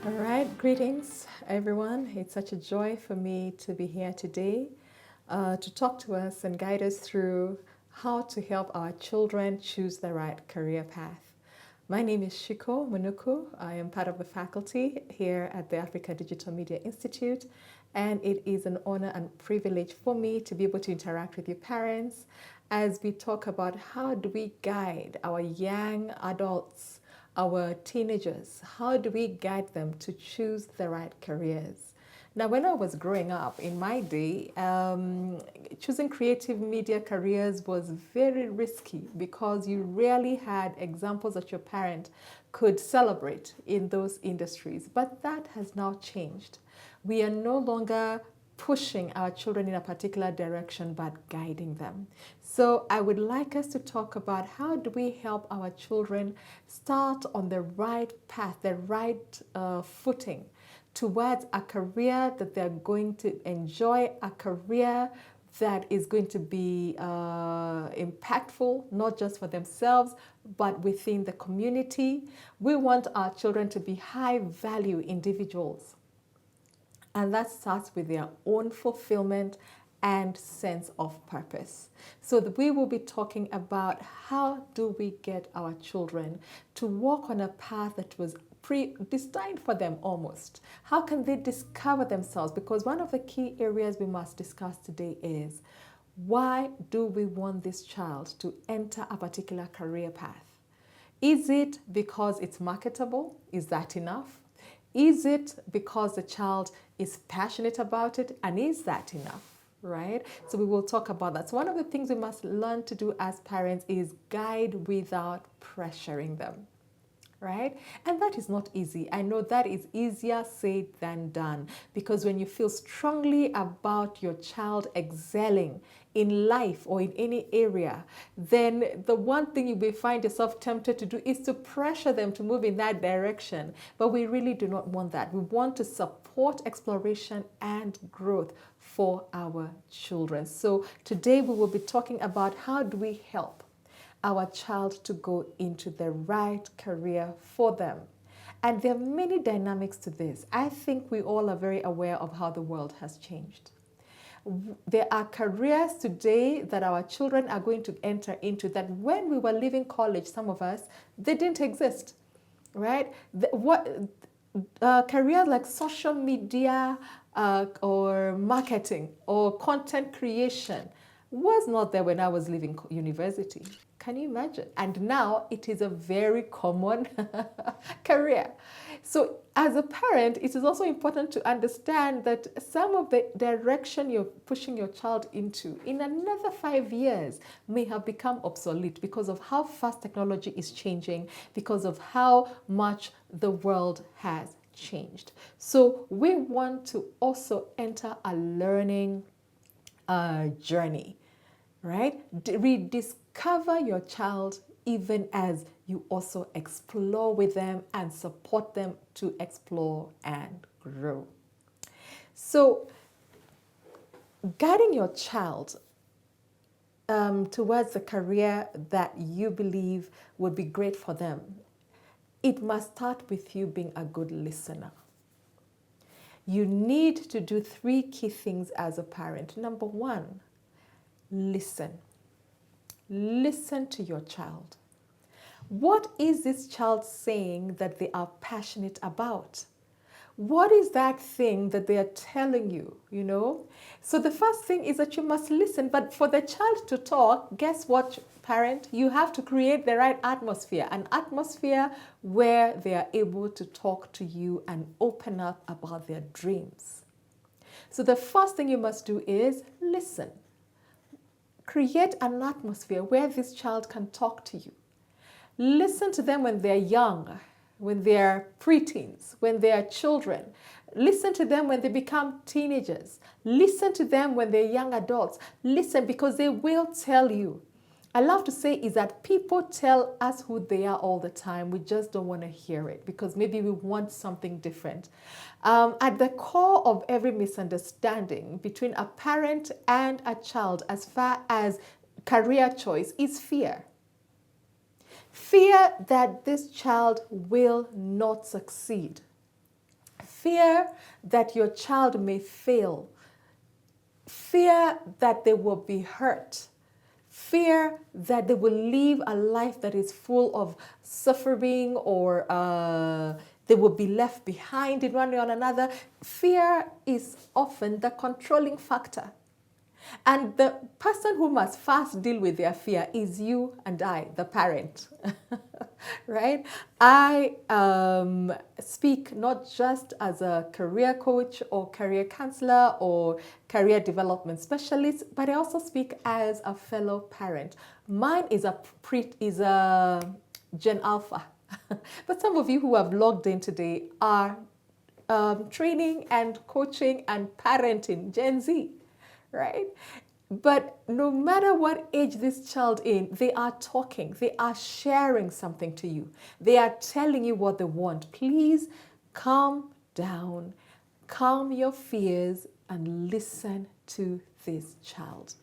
All right, greetings everyone. It's such a joy for me to be here today to talk to us and guide us through how to help our children choose the right career path. My name is Shiko Munuku. I am part of the faculty here at the Africa Digital Media Institute, and it is an honor and privilege for me to be able to interact with you parents as we talk about how do we guide our young adults, our teenagers, how do we guide them to choose the right careers? Now, when I was growing up in my day, choosing creative media careers was very risky because you rarely had examples that your parent could celebrate in those industries. But that has now changed. We are no longer pushing our children in a particular direction but guiding them. So I would like us to talk about how do we help our children start on the right path, the right footing towards a career that they're going to enjoy, a career that is going to be impactful, not just for themselves, but within the community. We want our children to be high value individuals. And that starts with their own fulfillment and sense of purpose. So we will be talking about how do we get our children to walk on a path that was predestined for them almost. How can they discover themselves? Because one of the key areas we must discuss today is why do we want this child to enter a particular career path? Is it because it's marketable? Is that enough? Is it because the child is passionate about it? And is that enough? Right? So we will talk about that. So one of the things we must learn to do as parents is guide without pressuring them. Right? And that is not easy. I know that is easier said than done because when you feel strongly about your child excelling in life or in any area, then the one thing you will find yourself tempted to do is to pressure them to move in that direction. But we really do not want that. We want to support exploration and growth for our children. So today we will be talking about how do we help our child to go into the right career for them. And there are many dynamics to this. I think we all are very aware of how the world has changed. There are careers today that our children are going to enter into that when we were leaving college, some of us, they didn't exist, right? Careers like social media or marketing or content creation was not there when I was leaving university. Can you imagine? And now it is a very common career. So as a parent, it is also important to understand that some of the direction you're pushing your child into in another 5 years may have become obsolete because of how fast technology is changing, because of how much the world has changed. So we want to also enter a learning journey, right? Rediscover your child even as you also explore with them and support them to explore and grow. So guiding your child towards the career that you believe would be great for them, it must start with you being a good listener. You need to do 3 key things as a parent. Number 1, listen. Listen to your child. What is this child saying that they are passionate about? What is that thing that they are telling you, you know? So the first thing is that you must listen. But for the child to talk, guess what, parent? You have to create the right atmosphere, an atmosphere where they are able to talk to you and open up about their dreams. So the first thing you must do is listen. Create an atmosphere where this child can talk to you. Listen to them when they're young, when they're preteens, when they're children. Listen to them when they become teenagers. Listen to them when they're young adults. Listen because they will tell you. I love to say is that people tell us who they are all the time. We just don't want to hear it because maybe we want something different. At the core of every misunderstanding between a parent and a child as far as career choice is fear. Fear that this child will not succeed. fear that your child may fail, fear that they will be hurt, fear that they will live a life that is full of suffering, or they will be left behind in one way or another. Fear is often the controlling factor. And the person who must first deal with their fear is you and I, the parent, right? I speak not just as a career coach or career counselor or career development specialist, but I also speak as a fellow parent. Mine is a Gen Alpha, but some of you who have logged in today are training and coaching and parenting Gen Z. Right? But no matter what age this child is, they are talking, they are sharing something to you. They are telling you what they want. Please calm down, calm your fears, and listen to this child.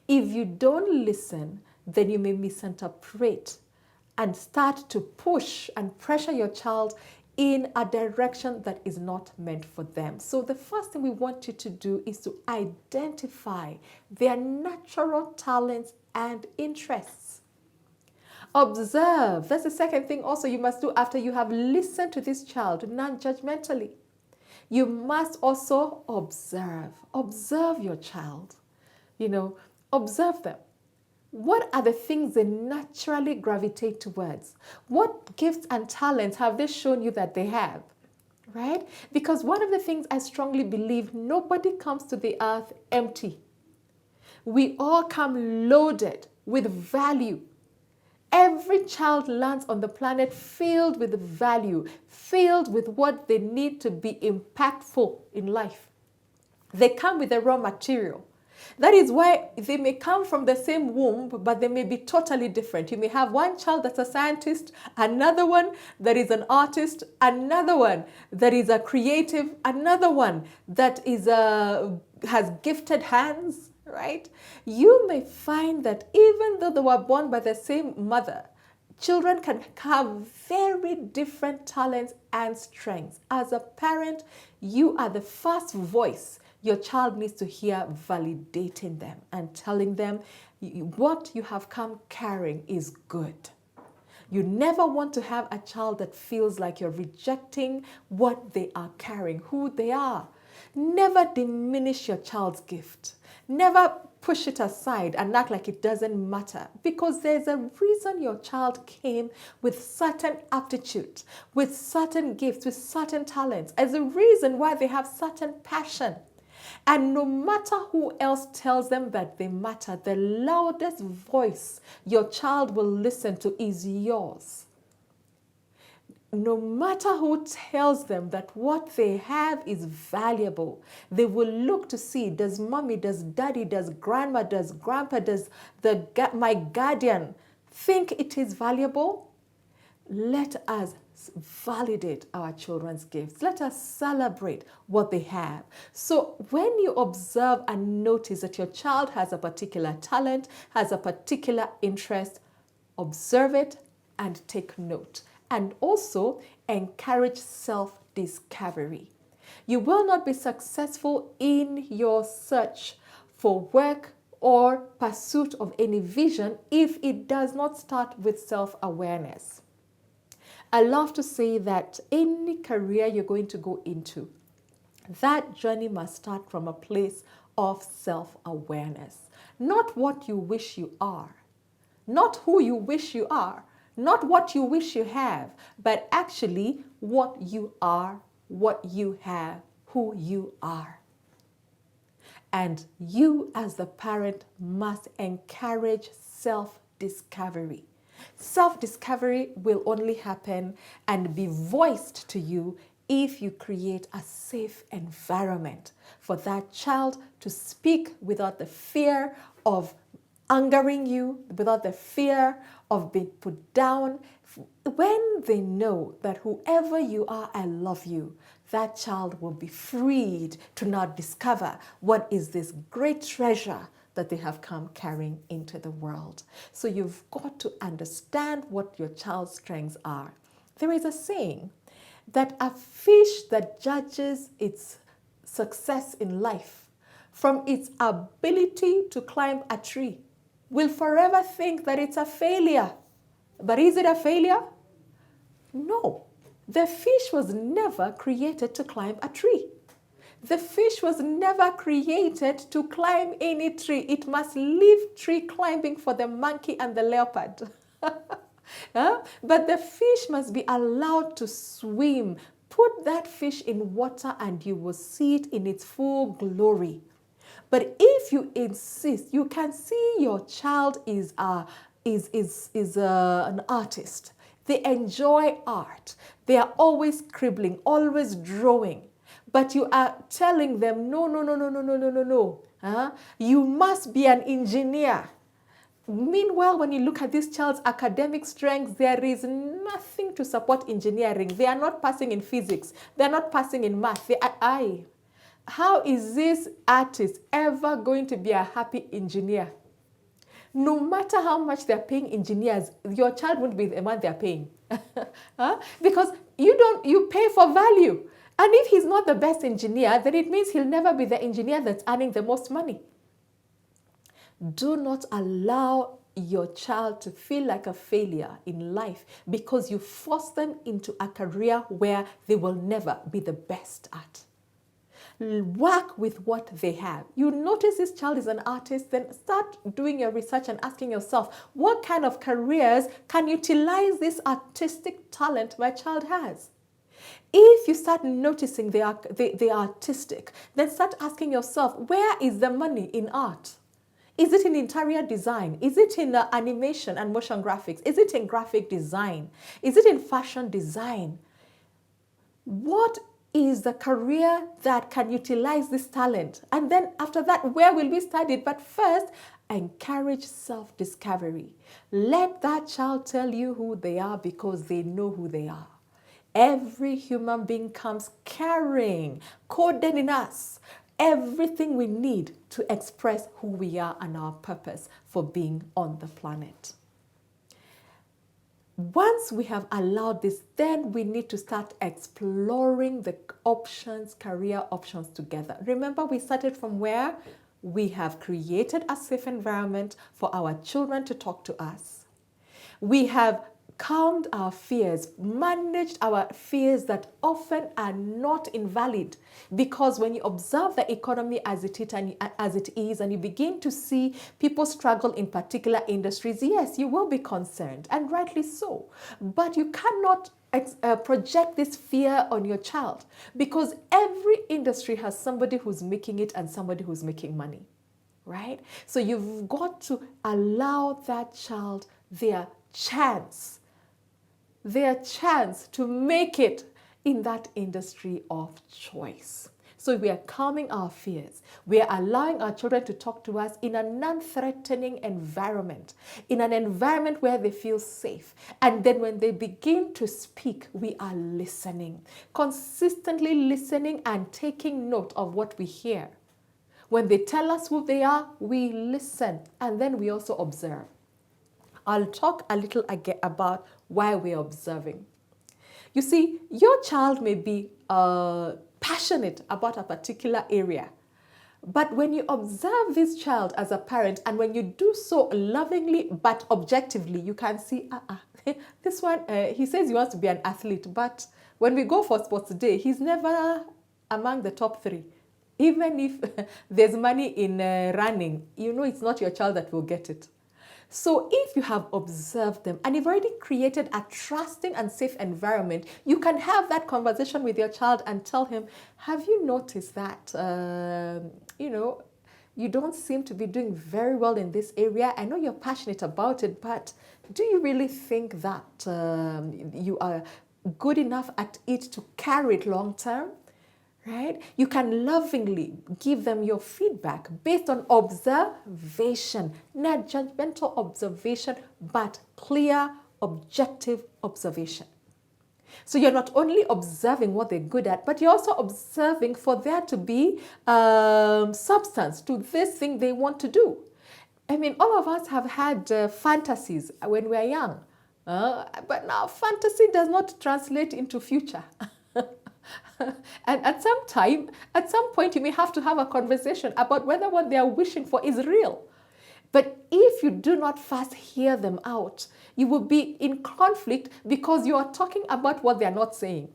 If you don't listen, then you may misinterpret and start to push and pressure your child in a direction that is not meant for them. So the first thing we want you to do is to identify their natural talents and interests. Observe. That's the second thing also you must do after you have listened to this child non-judgmentally. You must also observe. Observe your child. Observe them. What are the things they naturally gravitate towards? What gifts and talents have they shown you that they have? Right? Because one of the things I strongly believe, nobody comes to the earth empty. We all come loaded with value. Every child lands on the planet filled with value, filled with what they need to be impactful in life. They come with the raw material. That is why they may come from the same womb, but they may be totally different. You may have one child that's a scientist, another one that is an artist, another one that is a creative, another one that is has gifted hands, right? You may find that even though they were born by the same mother, children can have very different talents and strengths. As a parent, you are the first voice your child needs to hear, validating them and telling them what you have come carrying is good. You never want to have a child that feels like you're rejecting what they are carrying, who they are. Never diminish your child's gift. Never push it aside and act like it doesn't matter, because there's a reason your child came with certain aptitude, with certain gifts, with certain talents. There's a reason why they have certain passion. And no matter who else tells them that they matter, the loudest voice your child will listen to is yours. No matter who tells them that what they have is valuable, they will look to see, does mommy, does daddy, does grandma, does grandpa, does my guardian think it is valuable? Let us validate our children's gifts. Let us celebrate what they have. So when you observe and notice that your child has a particular talent, has a particular interest, observe it and take note. And also encourage self-discovery. You will not be successful in your search for work or pursuit of any vision if it does not start with self-awareness. I love to say that any career you're going to go into, that journey must start from a place of self-awareness. Not what you wish you are, not who you wish you are, not what you wish you have, but actually what you are, what you have, who you are. And you as the parent must encourage self-discovery. Self-discovery will only happen and be voiced to you if you create a safe environment for that child to speak without the fear of angering you, without the fear of being put down. When they know that whoever you are, I love you, that child will be freed to now discover what is this great treasure that they have come carrying into the world. So you've got to understand what your child's strengths are. There is a saying that a fish that judges its success in life from its ability to climb a tree will forever think that it's a failure. But is it a failure? No. The fish was never created to climb a tree. The fish was never created to climb any tree. It must leave tree climbing for the monkey and the leopard. But the fish must be allowed to swim. Put that fish in water and you will see it in its full glory. But if you insist, you can see your child is an artist. They enjoy art. They are always scribbling, always drawing. But you are telling them, no, no, no, no, no, no, no, no, no. You must be an engineer. Meanwhile, when you look at this child's academic strengths, there is nothing to support engineering. They are not passing in physics. They are not passing in math. How is this artist ever going to be a happy engineer? No matter how much they're paying engineers, your child won't be the one they're paying. Because you pay for value. And if he's not the best engineer, then it means he'll never be the engineer that's earning the most money. Do not allow your child to feel like a failure in life because you force them into a career where they will never be the best at. Work with what they have. You notice this child is an artist, then start doing your research and asking yourself, what kind of careers can utilize this artistic talent my child has? If you start noticing they are artistic, then start asking yourself, where is the money in art? Is it in interior design? Is it in animation and motion graphics? Is it in graphic design? Is it in fashion design? What is the career that can utilize this talent? And then after that, where will we study it? But first, encourage self-discovery. Let that child tell you who they are because they know who they are. Every human being comes carrying, coded in us, everything we need to express who we are and our purpose for being on the planet. Once we have allowed this, then we need to start exploring the options, career options together. Remember, we started from where? We have created a safe environment for our children to talk to us. We have calmed our fears, managed our fears that often are not invalid, because when you observe the economy as it is and you begin to see people struggle in particular industries, yes, you will be concerned, and rightly so. But you cannot project this fear on your child, because every industry has somebody who's making it and somebody who's making money, right? So you've got to allow that child their chance to make it in that industry of choice. So we are calming our fears. We are allowing our children to talk to us in a non-threatening environment, in an environment where they feel safe. And then when they begin to speak, we are listening, consistently listening and taking note of what we hear. When they tell us who they are, we listen, and then we also observe. I'll talk a little again about why we're observing. You see, your child may be passionate about a particular area, but when you observe this child as a parent, and when you do so lovingly but objectively, you can see, this one, he says he wants to be an athlete, but when we go for sports day, he's never among the top 3. Even if there's money in running, you know it's not your child that will get it. So if you have observed them and you've already created a trusting and safe environment, you can have that conversation with your child and tell him, have you noticed that, you don't seem to be doing very well in this area? I know you're passionate about it, but do you really think that you are good enough at it to carry it long term? Right? You can lovingly give them your feedback based on observation, not judgmental observation, but clear, objective observation. So you're not only observing what they're good at, but you're also observing for there to be substance to this thing they want to do. I mean, all of us have had fantasies when we are young, but now fantasy does not translate into future. And at some point, you may have to have a conversation about whether what they are wishing for is real. But if you do not first hear them out, you will be in conflict because you are talking about what they are not saying,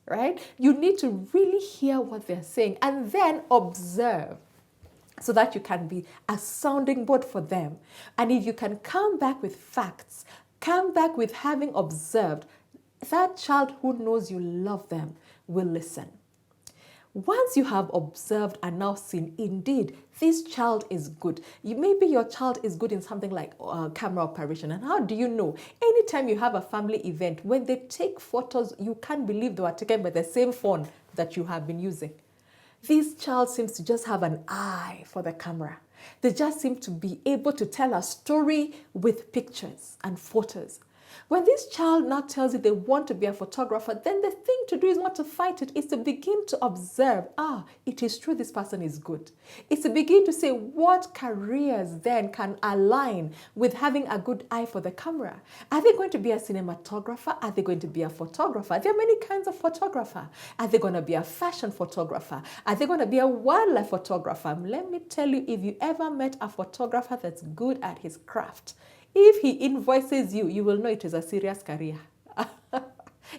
right? You need to really hear what they're saying and then observe so that you can be a sounding board for them. And if you can come back with facts, come back with having observed, that child who knows you love them will listen. Once you have observed and now seen, indeed, this child is good. Maybe your child is good in something like camera operation. And how do you know? Anytime you have a family event, when they take photos, you can't believe they were taken by the same phone that you have been using. This child seems to just have an eye for the camera. They just seem to be able to tell a story with pictures and photos. When this child now tells you they want to be a photographer, then the thing to do is not to fight it, is to begin to observe, it is true this person is good. It's to begin to say what careers then can align with having a good eye for the camera. Are they going to be a cinematographer? Are they going to be a photographer? There are many kinds of photographer. Are they going to be a fashion photographer? Are they going to be a wildlife photographer? Let me tell you, if you ever met a photographer that's good at his craft, if he invoices you, you will know it is a serious career.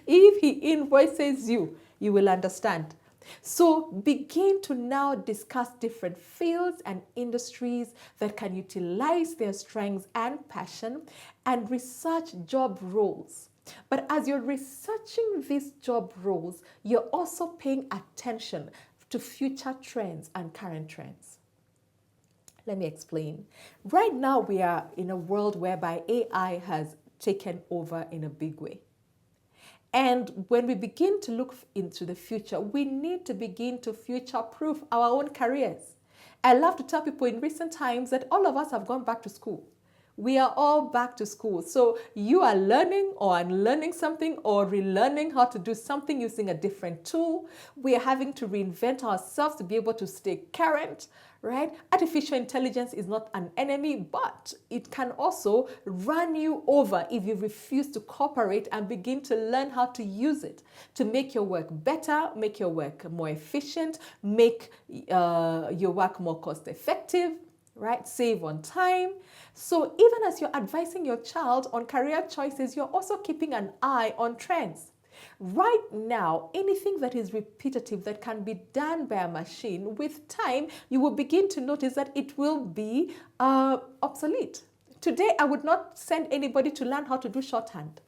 If he invoices you, you will understand. So begin to now discuss different fields and industries that can utilize their strengths and passion and research job roles. But as you're researching these job roles, you're also paying attention to future trends and current trends. Let me explain. Right now, we are in a world whereby AI has taken over in a big way. And when we begin to look into the future, we need to begin to future-proof our own careers. I love to tell people in recent times that all of us have gone back to school. We are all back to school. So you are learning or unlearning something or relearning how to do something using a different tool. We are having to reinvent ourselves to be able to stay current, right? Artificial intelligence is not an enemy, but it can also run you over if you refuse to cooperate and begin to learn how to use it to make your work better, make your work more efficient, make your work more cost effective, right? Save on time. So even as you're advising your child on career choices, you're also keeping an eye on trends. Right now, anything that is repetitive that can be done by a machine, with time, you will begin to notice that it will be obsolete. Today, I would not send anybody to learn how to do shorthand.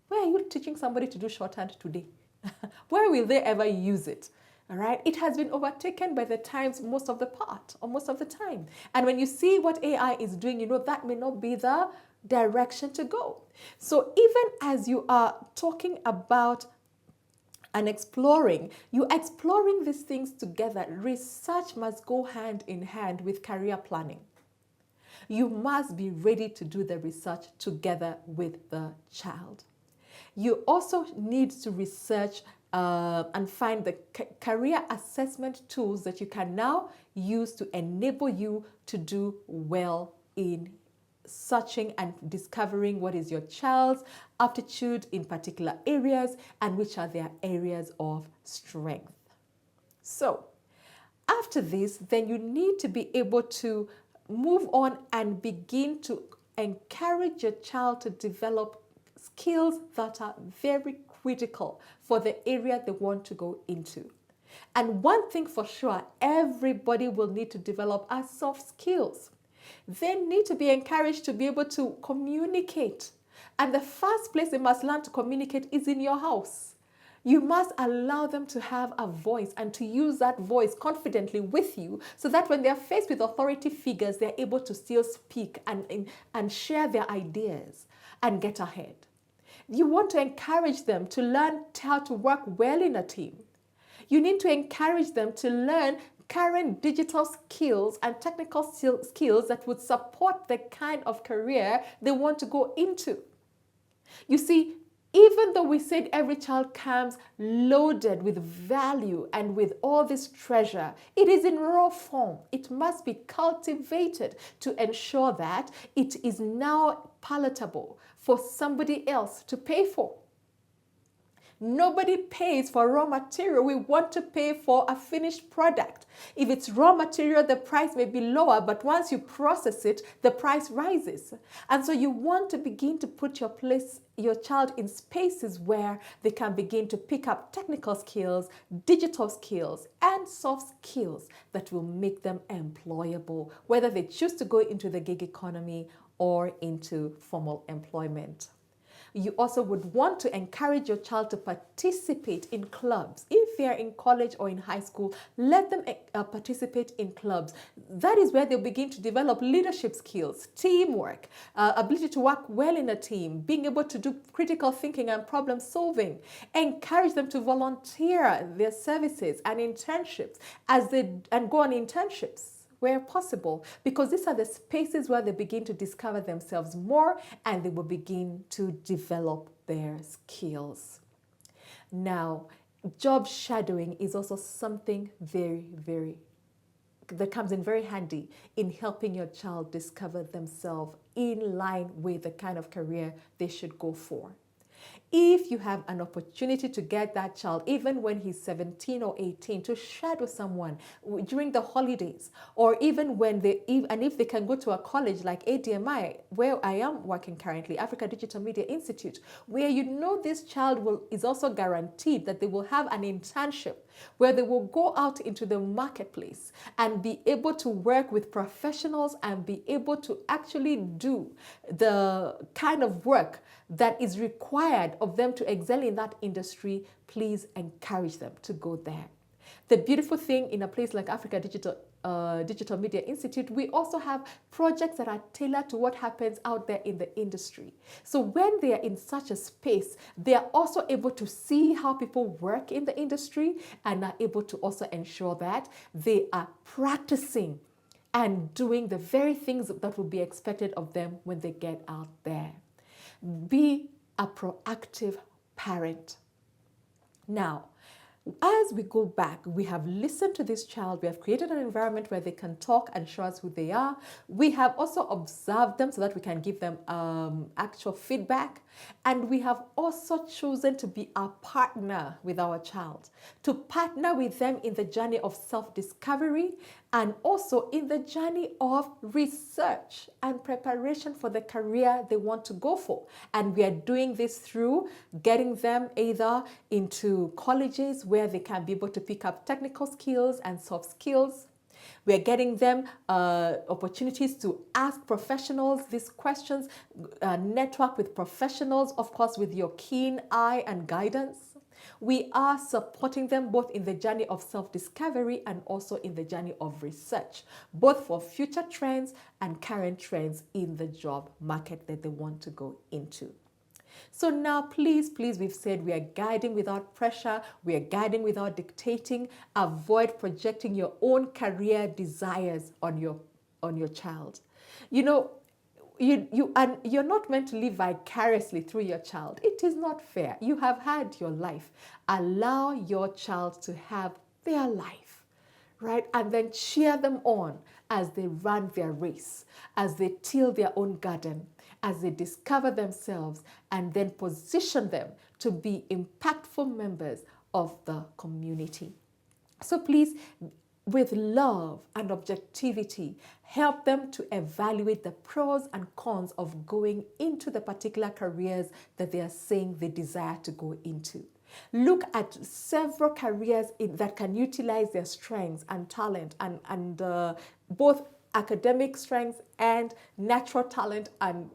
Where are you teaching somebody to do shorthand today? Where will they ever use it? All right, it has been overtaken by the times most of the part or most of the time. And when you see what AI is doing, you know that may not be the direction to go. So even as you are talking about and exploring, you're exploring these things together. Research must go hand in hand with career planning. You must be ready to do the research together with the child. You also need to research and find the career assessment tools that you can now use to enable you to do well in searching and discovering what is your child's aptitude in particular areas and which are their areas of strength. So after this, then you need to be able to move on and begin to encourage your child to develop skills that are very critical for the area they want to go into. And one thing for sure, everybody will need to develop are soft skills. They need to be encouraged to be able to communicate. And the first place they must learn to communicate is in your house. You must allow them to have a voice and to use that voice confidently with you so that when they're faced with authority figures, they're able to still speak and share their ideas and get ahead. You want to encourage them to learn how to work well in a team. You need to encourage them to learn current digital skills and technical skills that would support the kind of career they want to go into. You see, even though we said every child comes loaded with value and with all this treasure, it is in raw form. It must be cultivated to ensure that it is now palatable for somebody else to pay for. Nobody pays for raw material. We want to pay for a finished product. If it's raw material, the price may be lower, but once you process it, the price rises. And so you want to begin to put your child in spaces where they can begin to pick up technical skills, digital skills, and soft skills that will make them employable, whether they choose to go into the gig economy or into formal employment. You also would want to encourage your child to participate in clubs. If they are in college or in high school, let them participate in clubs. That is where they'll begin to develop leadership skills, teamwork, ability to work well in a team, being able to do critical thinking and problem solving. Encourage them to volunteer their services and internships and go on internships where possible, because these are the spaces where they begin to discover themselves more and they will begin to develop their skills. Now, job shadowing is also something that comes in very handy in helping your child discover themselves in line with the kind of career they should go for. If you have an opportunity to get that child, even when he's 17 or 18, to shadow someone during the holidays, or even if they can go to a college like ADMI, where I am working currently, Africa Digital Media Institute, where this child is also guaranteed that they will have an internship where they will go out into the marketplace and be able to work with professionals and be able to actually do the kind of work that is required of them to excel in that industry. Please encourage them to go there. The beautiful thing in a place like Africa Digital Media Institute, we also have projects that are tailored to what happens out there in the industry. So when they are in such a space, they are also able to see how people work in the industry and are able to also ensure that they are practicing and doing the very things that will be expected of them when they get out there. Be a proactive parent. Now, as we go back, we have listened to this child. We have created an environment where they can talk and show us who they are. We have also observed them so that we can give them actual feedback. And we have also chosen to be a partner with our child, to partner with them in the journey of self-discovery and also in the journey of research and preparation for the career they want to go for. And we are doing this through getting them either into colleges where they can be able to pick up technical skills and soft skills. We're getting them opportunities to ask professionals these questions, network with professionals, of course, with your keen eye and guidance. We are supporting them both in the journey of self-discovery and also in the journey of research, both for future trends and current trends in the job market that they want to go into. So now, please, we've said we are guiding without pressure. We are guiding without dictating. Avoid projecting your own career desires on your child. You're not meant to live vicariously through your child. It is not fair. You have had your life. Allow your child to have their life, right? And then cheer them on as they run their race, as they till their own garden, as they discover themselves, and then position them to be impactful members of the community. So please, with love and objectivity, help them to evaluate the pros and cons of going into the particular careers that they are saying they desire to go into. Look at several careers that can utilize their strengths and talent and both academic strengths and natural talent and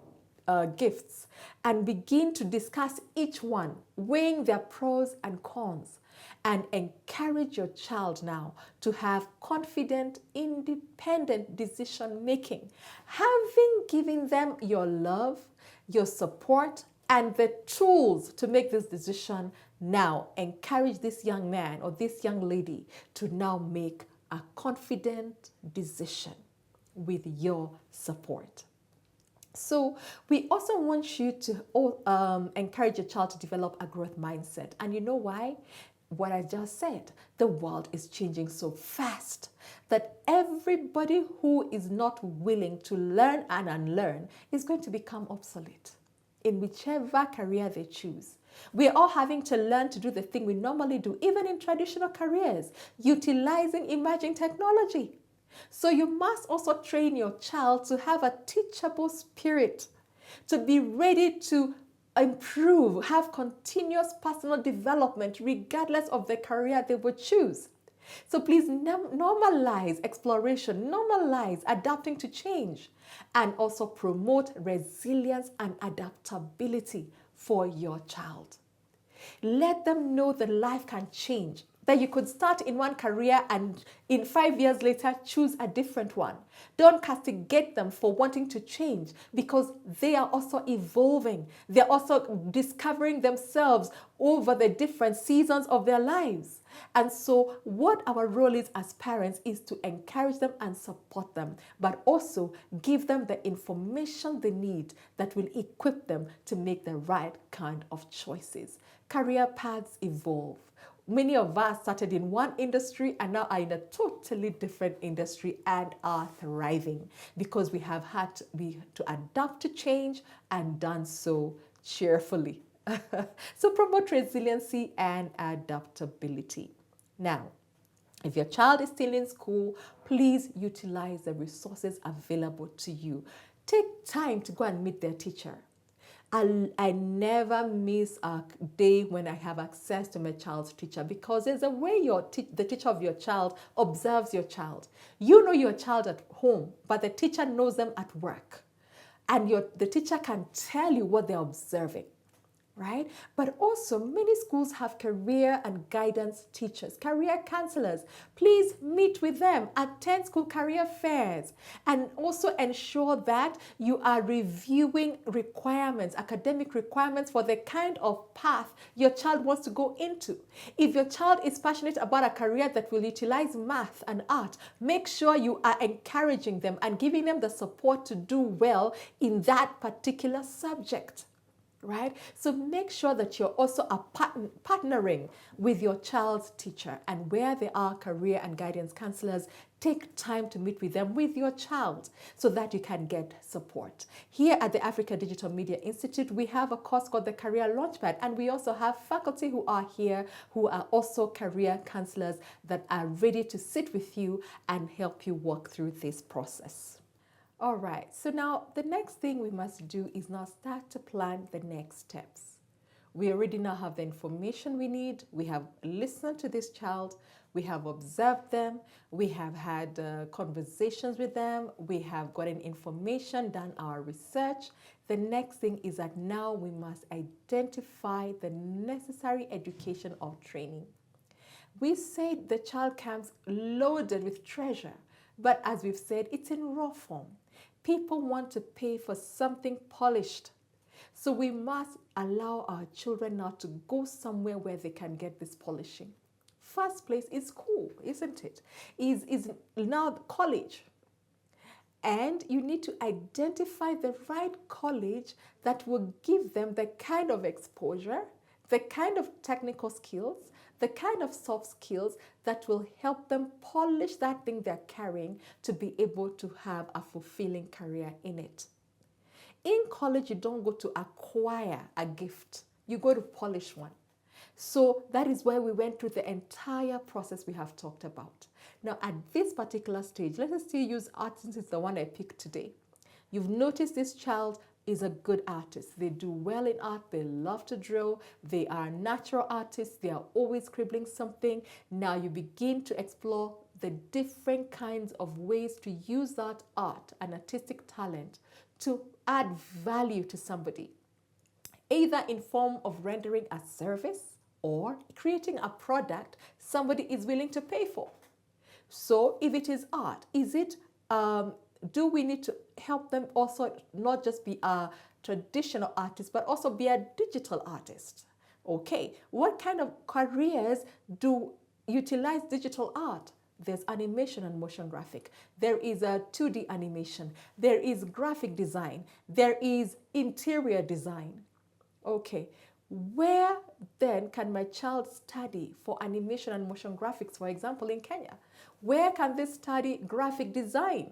gifts, and begin to discuss each one, weighing their pros and cons, and encourage your child now to have confident, independent decision making. Having given them your love, your support, and the tools to make this decision, now encourage this young man or this young lady to now make a confident decision with your support. So we also want you to encourage your child to develop a growth mindset. And you know why? What I just said, the world is changing so fast that everybody who is not willing to learn and unlearn is going to become obsolete in whichever career they choose. We are all having to learn to do the thing we normally do, even in traditional careers, utilizing emerging technology. So you must also train your child to have a teachable spirit, to be ready to improve, have continuous personal development regardless of the career they would choose. So please normalize exploration, normalize adapting to change, and also promote resilience and adaptability for your child. Let them know that life can change, that you could start in one career and in 5 years later choose a different one. Don't castigate them for wanting to change, because they are also evolving. They're also discovering themselves over the different seasons of their lives. And so what our role is as parents is to encourage them and support them, but also give them the information they need that will equip them to make the right kind of choices. Career paths evolve. Many of us started in one industry and now are in a totally different industry and are thriving because we have had to adapt to change and done so cheerfully. So promote resiliency and adaptability. Now, if your child is still in school, please utilize the resources available to you. Take time to go and meet their teacher. I never miss a day when I have access to my child's teacher, because there's a way the teacher of your child observes your child. You know your child at home, but the teacher knows them at work. And the teacher can tell you what they're observing. Right? But also many schools have career and guidance teachers, career counselors. Please meet with them, attend school career fairs, and also ensure that you are reviewing requirements, academic requirements for the kind of path your child wants to go into. If your child is passionate about a career that will utilize math and art, make sure you are encouraging them and giving them the support to do well in that particular subject. Right? So make sure that you're also partnering with your child's teacher, and where there are career and guidance counselors, take time to meet with them with your child so that you can get support. Here at the Africa Digital Media Institute, we have a course called the Career Launchpad, and we also have faculty who are here who are also career counselors that are ready to sit with you and help you walk through this process. All right, so now the next thing we must do is now start to plan the next steps. We already now have the information we need. We have listened to this child. We have observed them. We have had conversations with them. We have gotten information, done our research. The next thing is that now we must identify the necessary education or training. We say the child comes loaded with treasure, but as we've said, it's in raw form. People want to pay for something polished. So we must allow our children now to go somewhere where they can get this polishing. First place is school, isn't it? Is now college. And you need to identify the right college that will give them the kind of exposure, the kind of technical skills, the kind of soft skills that will help them polish that thing they're carrying to be able to have a fulfilling career in it. In college, you don't go to acquire a gift. You go to polish one. So that is why we went through the entire process we have talked about. Now, at this particular stage, let us still use art since it's the one I picked today. You've noticed this child is a good artist. They do well in art. They love to draw. They are natural artists. They are always scribbling something. Now you begin to explore the different kinds of ways to use that art and artistic talent to add value to somebody, either in form of rendering a service or creating a product somebody is willing to pay for. So if it is art, is it do we need to help them also not just be a traditional artist, but also be a digital artist? Okay, what kind of careers do utilize digital art? There's animation and motion graphic. There is a 2D animation. There is graphic design. There is interior design. Okay, where then can my child study for animation and motion graphics, for example, in Kenya? Where can they study graphic design?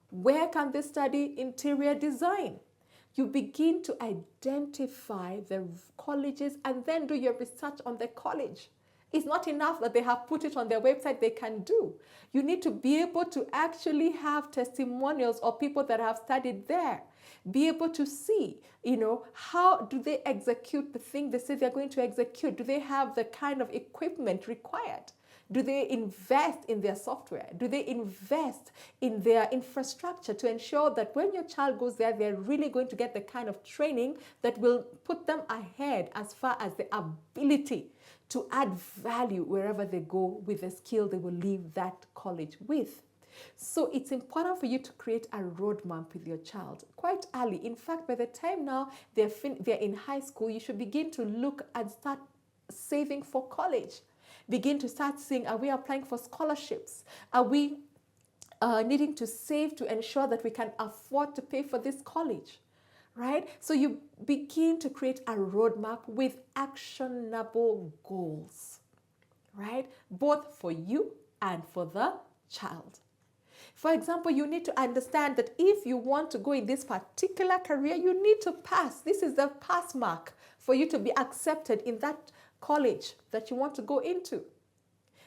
Where can they study interior design? You begin to identify the colleges and then do your research on the college. It's not enough that they have put it on their website, they can do. You need to be able to actually have testimonials of people that have studied there. Be able to see, how do they execute the thing they say they're going to execute? Do they have the kind of equipment required? Do they invest in their software? Do they invest in their infrastructure to ensure that when your child goes there, they're really going to get the kind of training that will put them ahead as far as the ability to add value wherever they go with the skill they will leave that college with? So it's important for you to create a roadmap with your child quite early. In fact, by the time now they're in high school, you should begin to look and start saving for college. Begin to start seeing, are we applying for scholarships? Are we needing to save to ensure that we can afford to pay for this college? Right? So you begin to create a roadmap with actionable goals, right? Both for you and for the child. For example, you need to understand that if you want to go in this particular career, you need to pass. This is the pass mark for you to be accepted in that college that you want to go into.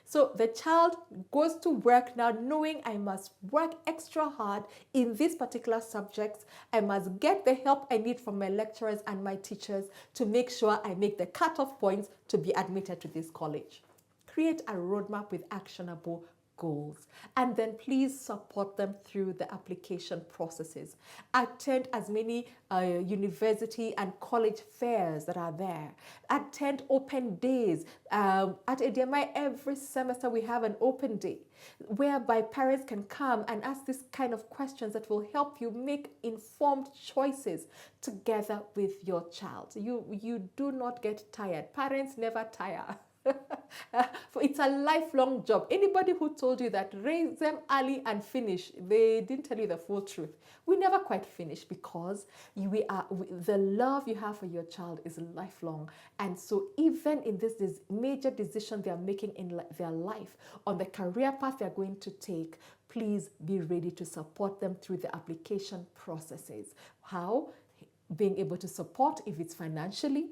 So the child goes to work now knowing I must work extra hard in these particular subjects. I must get the help I need from my lecturers and my teachers to make sure I make the cutoff points to be admitted to this college. Create a roadmap with actionable goals, and then please support them through the application processes. Attend as many university and college fairs that are there. Attend open days. At ADMI, every semester we have an open day whereby parents can come and ask this kind of questions that will help you make informed choices together with your child. You do not get tired. Parents never tire. It's a lifelong job. Anybody who told you that raise them early and finish, they didn't tell you the full truth. We never quite finish because the love you have for your child is lifelong. And so even in this major decision they are making in their life, on the career path they're going to take, please be ready to support them through the application processes. How? Being able to support if it's financially,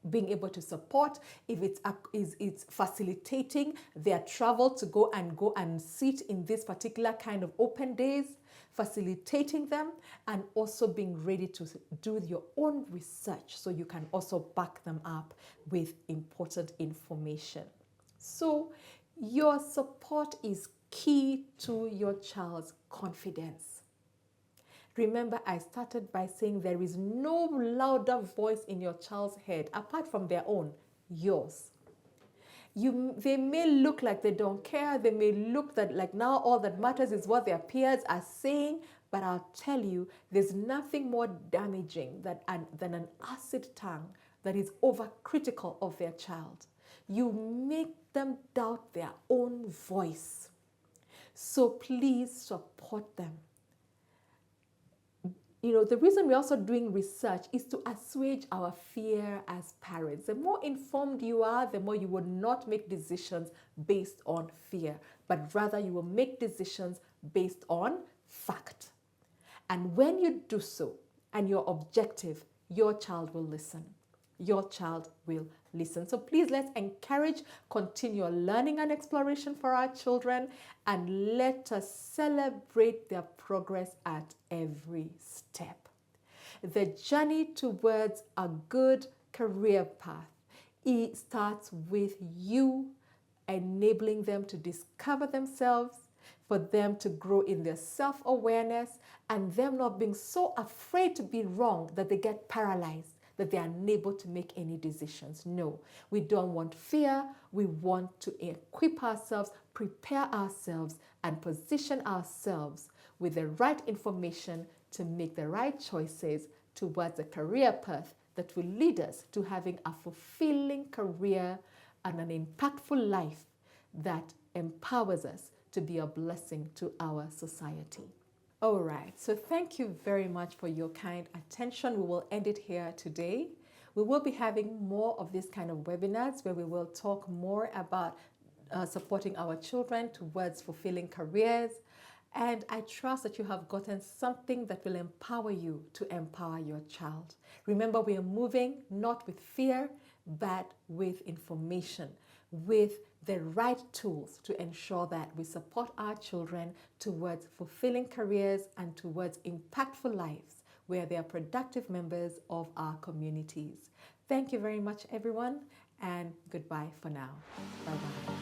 being able to support if it's facilitating their travel to go and sit in this particular kind of open days, facilitating them, and also being ready to do your own research so you can also back them up with important information. So your support is key to your child's confidence. Remember, I started by saying there is no louder voice in your child's head apart from their own, yours. They may look like they don't care. They may look like now all that matters is what their peers are saying. But I'll tell you, there's nothing more damaging than an acid tongue that is overcritical of their child. You make them doubt their own voice. So please support them. The reason we're also doing research is to assuage our fear as parents. The more informed you are, the more you will not make decisions based on fear, but rather you will make decisions based on fact. And when you do so, and you're objective, your child will listen. Your child will listen. So please, let's encourage continual learning and exploration for our children, and let us celebrate their progress at every step. The journey towards a good career path, it starts with you enabling them to discover themselves, for them to grow in their self-awareness, and them not being so afraid to be wrong that they get paralyzed, that they are unable to make any decisions. No, we don't want fear. We want to equip ourselves, prepare ourselves, and position ourselves with the right information to make the right choices towards a career path that will lead us to having a fulfilling career and an impactful life that empowers us to be a blessing to our society. All right, so thank you very much for your kind attention. We will end it here today. We will be having more of this kind of webinars where we will talk more about supporting our children towards fulfilling careers And I trust that you have gotten something that will empower you to empower your child. Remember, we are moving not with fear, but with information, with the right tools to ensure that we support our children towards fulfilling careers and towards impactful lives where they are productive members of our communities. Thank you very much, everyone, and goodbye for now. Bye-bye.